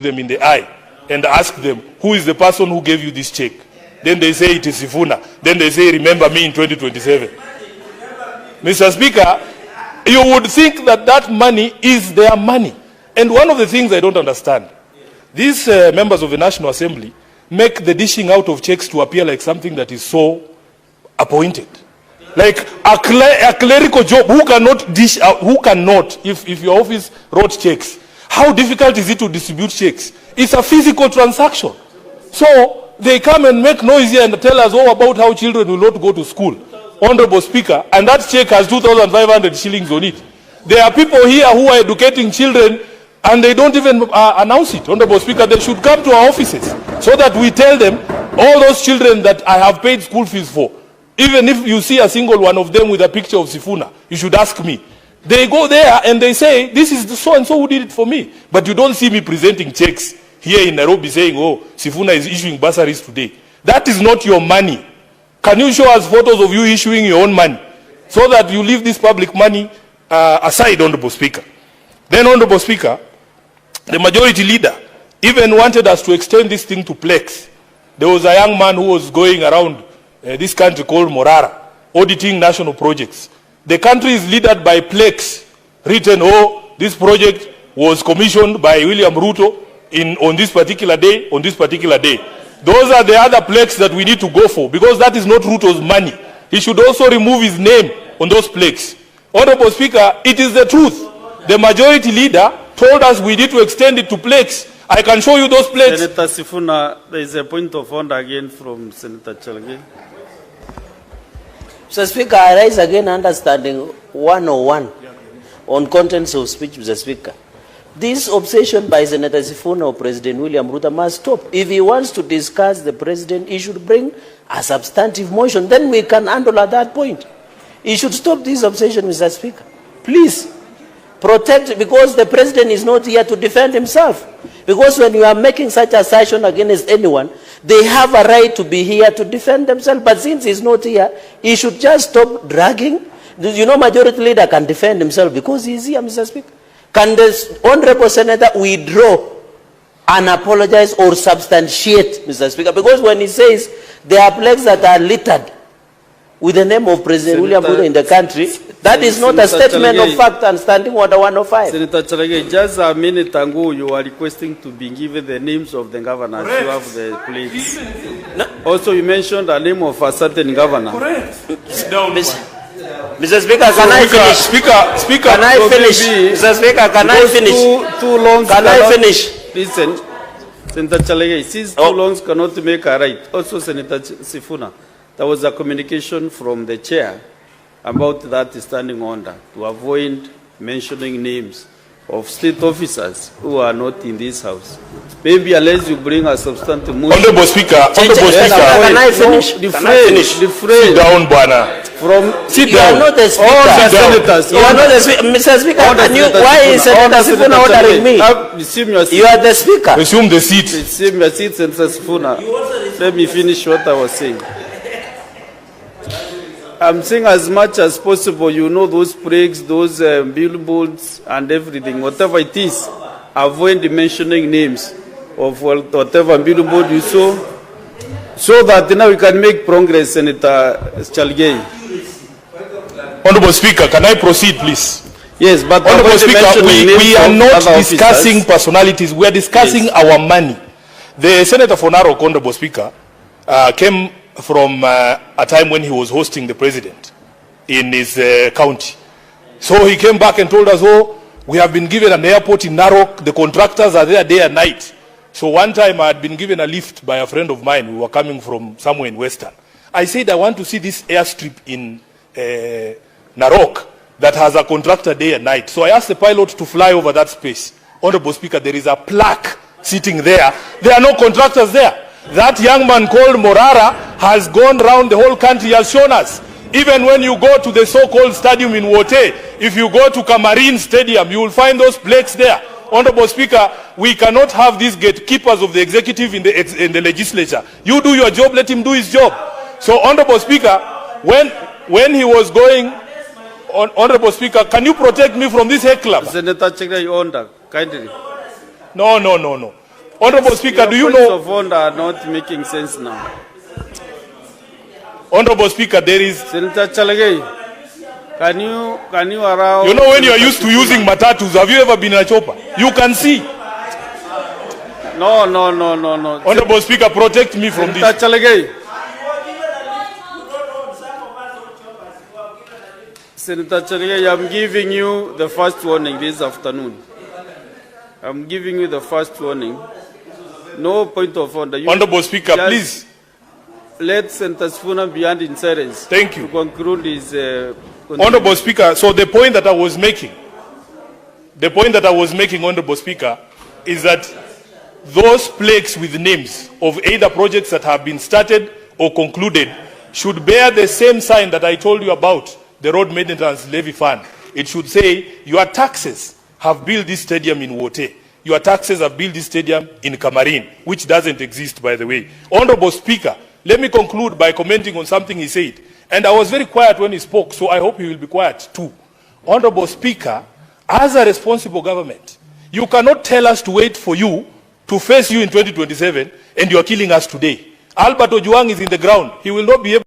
them in the eye and ask them, who is the person who gave you this check? Then they say it is Sifuna. Then they say, remember me in 2027. Mr. Speaker, you would think that that money is their money. And one of the things I don't understand, these members of the National Assembly make the dishing out of checks to appear like something that is so appointed. Like a clerical job, who cannot dish out, if your office wrote checks, how difficult is it to distribute checks? It's a physical transaction. So they come and make noise here and tell us all about how children will not go to school. Honorable Speaker, and that check has 2,500 shillings on it. There are people here who are educating children and they don't even announce it. Honorable Speaker, they should come to our offices so that we tell them all those children that I have paid school fees for. Even if you see a single one of them with a picture of Sifuna, you should ask me. They go there and they say, this is the so-and-so who did it for me. But you don't see me presenting checks here in Nairobi saying, oh, Sifuna is issuing bursaries today. That is not your money. Can you show us photos of you issuing your own money so that you leave this public money aside, Honorable Speaker? Then, Honorable Speaker, the majority leader even wanted us to extend this thing to Plex. There was a young man who was going around this country called Morara, auditing national projects. The country is led by Plex, written, oh, this project was commissioned by William Ruto on this particular day, on this particular day. Those are the other Plex that we need to go for, because that is not Ruto's money. He should also remove his name on those Plex. Honorable Speaker, it is the truth. The majority leader told us we need to extend it to Plex. I can show you those Plex. Senator Sifuna, there is a point of order again from Senator Chalge. Mr. Speaker, I rise again understanding 101 on contents of speech, Mr. Speaker. This obsession by Senator Sifuna or President William Ruto must stop. If he wants to discuss the president, he should bring a substantive motion. Then we can handle at that point. He should stop this obsession, Mr. Speaker. Please, protect, because the president is not here to defend himself. Because when you are making such assertion against anyone, they have a right to be here to defend themselves. But since he's not here, he should just stop dragging. You know, majority leader can defend himself because he's here, Mr. Speaker. Can the Honorable Senator withdraw and apologize or substantiate, Mr. Speaker? Because when he says there are plaques that are littered with the name of President William Ruto in the country, that is not a statement of fact and standing order 105. Senator Chalage, just a minute ago, you are requesting to be given the names of the governors. Correct. You have the plates. No. Also, you mentioned the name of a certain governor. Correct. Mr. Speaker, can I finish? Speaker, can I finish? Mr. Speaker, can I finish? Too long. Can I finish? Listen, Senator Chalage, since too long cannot make a right. Also, Senator Sifuna, there was a communication from the chair about that standing order to avoid mentioning names of state officers who are not in this house. Maybe unless you bring a substantive motion. Honorable Speaker, can I finish? The phrase. Sit down, Bwana. Sit down. You are not the speaker. All the senators. You are not the speaker. Mr. Speaker, why is Senator Sifuna ordering me? You are the speaker. Assume the seat. Assume your seat, Senator Sifuna. Let me finish what I was saying. I'm saying as much as possible, you know, those plaques, those billboards and everything, whatever it is, avoid mentioning names of whatever billboard you saw, so that now we can make progress, Senator Chalge. Honorable Speaker, can I proceed, please? Yes, but Honorable Speaker, we are not discussing personalities. We are discussing our money. The Senator for Narok, Honorable Speaker, came from a time when he was hosting the president in his county. So he came back and told us, oh, we have been given an airport in Narok. The contractors are there day and night. So one time I had been given a lift by a friend of mine. We were coming from somewhere in Western. I said, I want to see this airstrip in Narok that has a contractor day and night. So I asked the pilot to fly over that space. Honorable Speaker, there is a plaque sitting there. There are no contractors there. That young man called Morara has gone around the whole country, has shown us. Even when you go to the so-called stadium in Wote, if you go to Kamarin Stadium, you will find those plaques there. Honorable Speaker, we cannot have these gatekeepers of the executive in the legislature. You do your job, let him do his job. So, Honorable Speaker, when he was going, Honorable Speaker, can you protect me from this hate club? Senator Chegre, you order, kindly. No. Honorable Speaker, do you Points know? of order are not making sense now. Honorable Speaker, there is. Senator Chalagay, can you allow? You know, when you are used to using matatus, have you ever been in a chopper? You can see. No. Honorable Speaker, protect me from Senator this. Chalagay. Senator Chalagay, I'm giving you the first warning this afternoon. I'm giving you the first warning. No point of order. Honorable Speaker, just please. let Senator Sifuna be in silence. Thank you. To conclude his. Honorable Speaker, so the point that I was making, Honorable Speaker, is that those plaques with names of either projects that have been started or concluded should bear the same sign that I told you about, the Road Maintenance Levy Fund. It should say, your taxes have built this stadium in Wote. Your taxes have built this stadium in Kamarin, which doesn't exist, by the way. Honorable Speaker, let me conclude by commenting on something he said. And I was very quiet when he spoke, so I hope he will be quiet too. Honorable Speaker, as a responsible government, you cannot tell us to wait for you to face you in 2027, and you are killing us today. Albert Ojwang is in the ground. He will not be able